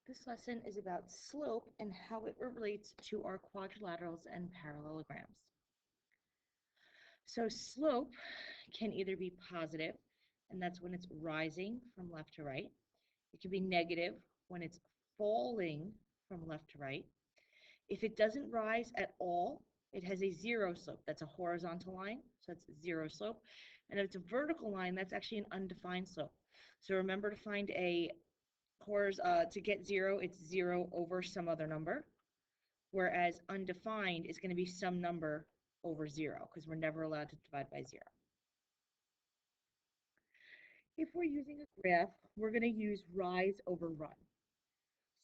This lesson is about slope and how it relates to our quadrilaterals and parallelograms. So slope can either be positive, and that's when it's rising from left to right. It can be negative when it's falling from left to right. If it doesn't rise at all, it has a zero slope. That's a horizontal line, so that's zero slope. And if it's a vertical line, that's actually an undefined slope. So remember to find to get zero, it's zero over some other number, whereas undefined is going to be some number over zero because we're never allowed to divide by zero. If we're using a graph, we're going to use rise over run.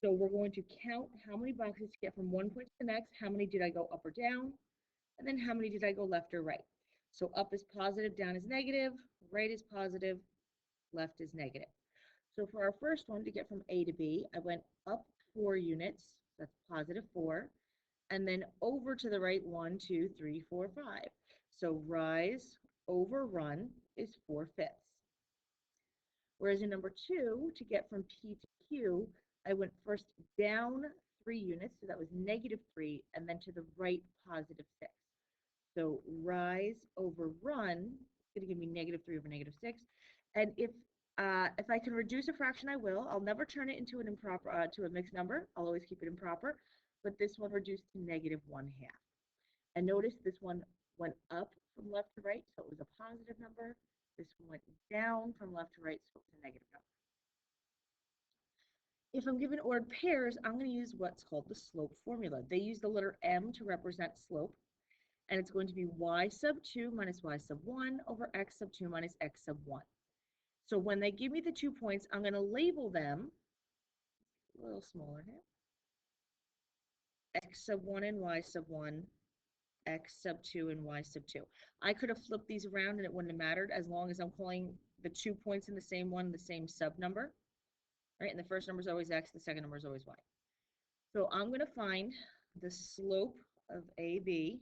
So we're going to count how many boxes to get from one point to the next, how many did I go up or down, and then how many did I go left or right. So up is positive, down is negative, right is positive, left is negative. So for our first one, to get from A to B, I went up 4 units, that's positive 4, and then over to the right 1, 2, 3, 4, 5. So rise over run is 4/5. Whereas in number 2, to get from P to Q, I went first down 3 units, so that was -3, and then to the right +6. So rise over run is going to give me -3 over -6. And if I can reduce a fraction, I will. I'll never turn it into an improper to a mixed number. I'll always keep it improper. But this one reduced to -1/2. And notice this one went up from left to right, so it was a positive number. This one went down from left to right, so it was a negative number. If I'm given ordered pairs, I'm going to use what's called the slope formula. They use the letter M to represent slope, and it's going to be y sub 2 minus y sub 1 over x sub 2 minus x sub 1. So when they give me the 2 points, I'm going to label them a little smaller here. X sub 1 and y sub 1, x sub 2 and y sub 2. I could have flipped these around and it wouldn't have mattered as long as I'm calling the 2 points in the same one the same sub number. Right? And the first number is always x, the second number is always y. So I'm going to find the slope of AB,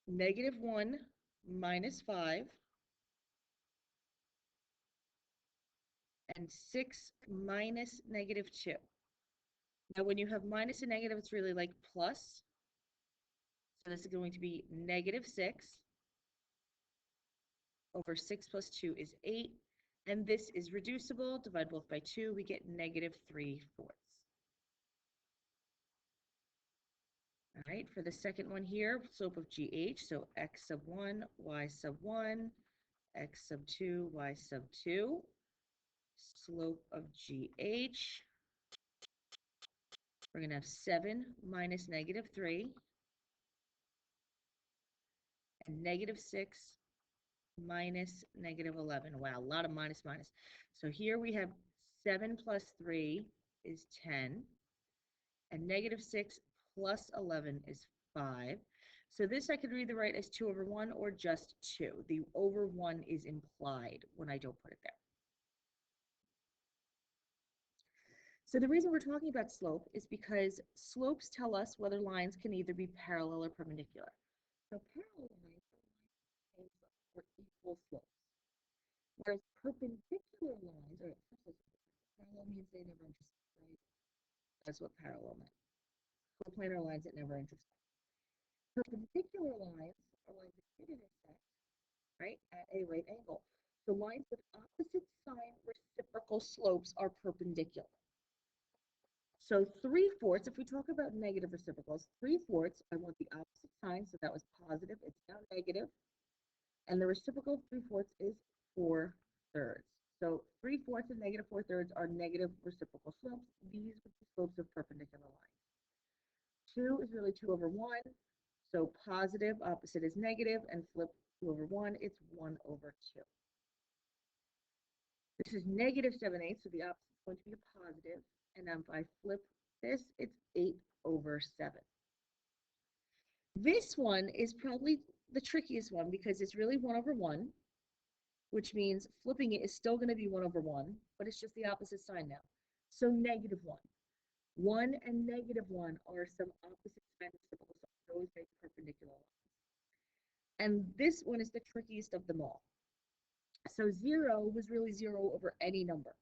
-1 minus 5, and 6 minus -2. Now, when you have minus and negative, it's really like plus. So this is going to be -6 over 6 plus 2 is 8. And this is reducible. Divide both by 2, we get -3/4. All right, for the second one here, slope of GH, so x sub 1, y sub 1, x sub 2, y sub 2. Slope of GH, we're going to have 7 minus -3 and -6 minus -11. Wow, a lot of minus. So here we have 7 plus 3 is 10, and -6 plus 11 is 5. So this I could either write as 2 over 1 or just 2. The over 1 is implied when I don't put it there. So the reason we're talking about slope is because slopes tell us whether lines can either be parallel or perpendicular. So parallel lines are equal slopes, whereas perpendicular lines, or parallel means they never intersect, right? That's what parallel meant. Coplanar lines that never intersect. Perpendicular lines are lines that can intersect, right, at a right angle. So lines with opposite sign reciprocal slopes are perpendicular. So 3/4, if we talk about negative reciprocals, 3/4, I want the opposite sign, so that was positive, it's now negative. And the reciprocal of 3/4 is 4/3. So 3/4 and -4/3 are negative reciprocal slopes. These would be slopes of perpendicular lines. 2 is really 2 over 1. So positive, opposite is negative, and flip 2 over 1, it's 1 over 2. This is -7/8, so the opposite is going to be a positive. And then if I flip this, it's 8 over 7. This one is probably the trickiest one because it's really 1 over 1, which means flipping it is still going to be 1 over 1, but it's just the opposite sign now. So -1. 1 and -1 are some opposite sign reciprocals, so those make perpendicular lines. And this one is the trickiest of them all. So 0 was really 0 over any number.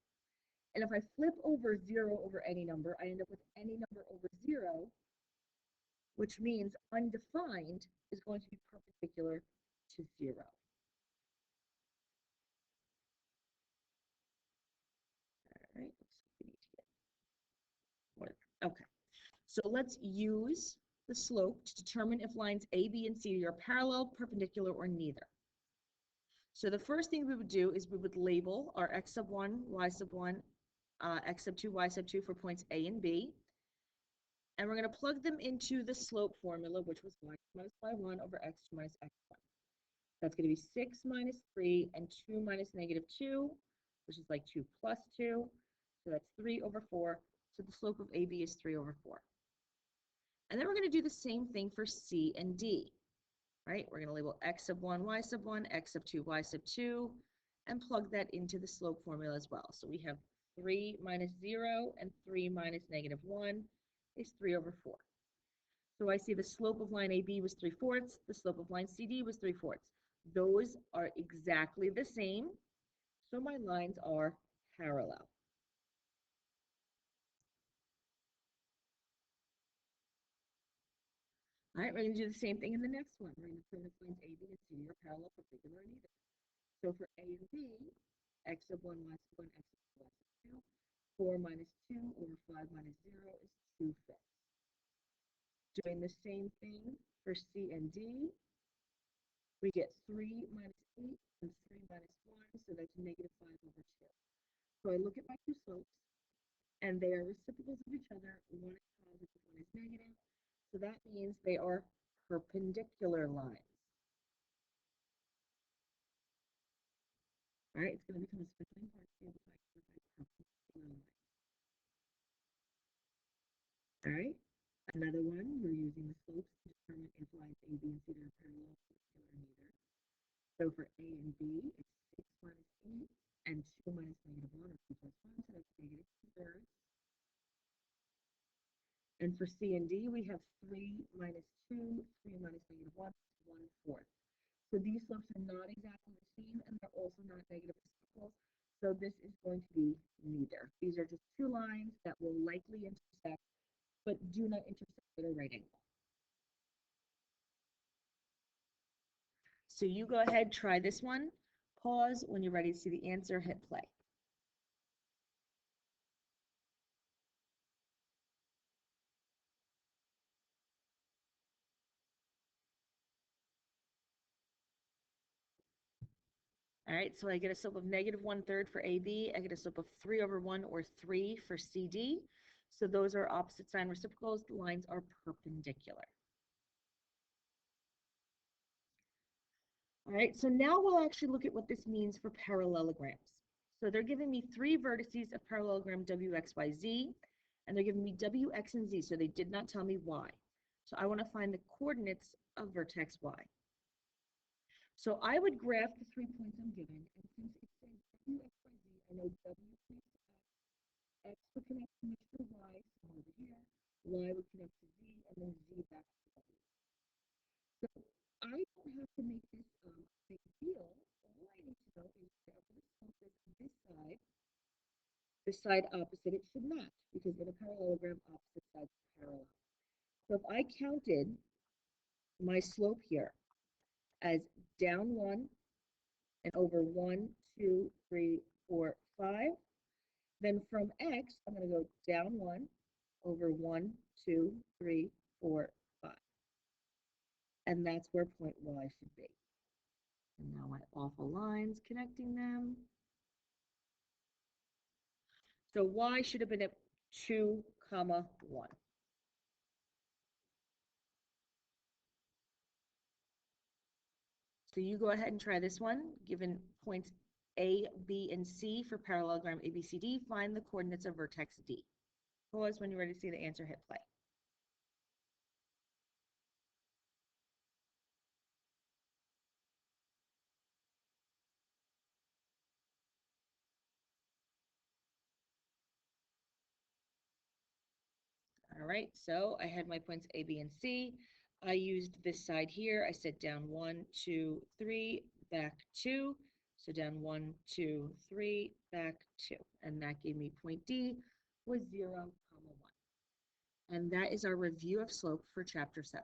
And if I flip over 0 over any number, I end up with any number over 0, which means undefined is going to be perpendicular to 0. All right, we need to get more. Okay, so let's use the slope to determine if lines A, B, and C are parallel, perpendicular, or neither. So the first thing we would do is we would label our x sub 1, y sub 1, x sub 2, y sub 2 for points A and B. And we're going to plug them into the slope formula, which was y minus y1 over x2 minus x1. That's going to be 6 minus 3 and 2 minus negative 2, which is like 2 plus 2. So that's 3 over 4. So the slope of AB is 3 over 4. And then we're going to do the same thing for C and D. Right? We're going to label x sub 1, y sub 1, x sub 2, y sub 2, and plug that into the slope formula as well. So we have 3 minus 0 and 3 minus negative 1 is 3 over 4. So I see the slope of line AB was 3/4, the slope of line CD was 3/4. Those are exactly the same, so my lines are parallel. All right, we're going to do the same thing in the next one. We're going to prove if lines AB and CD are parallel, perpendicular, and either. So for A and B, x sub 1, y sub 1, x sub 2, y sub 2, 4 minus 2 over 5 minus 0 is 2/5. Doing the same thing for C and D, we get 3 minus 8 and 3 minus 1, so that's negative 5 over 2. So I look at my two slopes, and they are reciprocals of each other. One is positive, one is negative. So that means they are perpendicular lines. All right, it's going to become especially important to be able to identify perpendicular lines. All right, another one, we're using the slopes to determine if lines A, B, and C are parallel, perpendicular, or neither. So for A and B, it's 6 minus 8 and 2 minus negative 1, or 2 plus 1, so that's negative 2/3. And for C and D, we have 3 minus 2, 3 minus negative 1, 1/4. So these slopes are not exactly the same, and they're also not negative reciprocals. So this is going to be neither. These are just two lines that will likely intersect, but do not intersect at a right angle. So you go ahead, try this one. Pause when you're ready to see the answer, hit play. All right, so I get a slope of negative 1/3 for AB. I get a slope of 3 over 1 or 3 for CD. So those are opposite sign reciprocals. The lines are perpendicular. All right, so now we'll actually look at what this means for parallelograms. So they're giving me three vertices of parallelogram WXYZ, and they're giving me WX and Z, so they did not tell me Y. So I want to find the coordinates of vertex Y. So I would graph the 3 points I'm given, and since it says WXYZ, I know W connects to X would connect to Mr. Y, so over here, Y would connect to Z, and then Z back to W. So I don't have to make this a big deal. All I need to know is that for the slope is this side opposite, it should match, because in a parallelogram, opposite sides are parallel. So if I counted my slope here as down 1 and over 1, 2, 3, 4, 5, then from X, I'm going to go down 1 over 1, 2, 3, 4, 5. And that's where point Y should be. And now my awful lines connecting them. So Y should have been at 2, 1. So you go ahead and try this one. Given points A, B, and C for parallelogram ABCD, find the coordinates of vertex D. Pause when you're ready to see the answer, hit play. All right, so I had my points A, B, and C. I used this side here. I said down 1, 2, 3, back 2. So down 1, 2, 3, back 2. And that gave me point D was 0, 1. And that is our review of slope for chapter 7.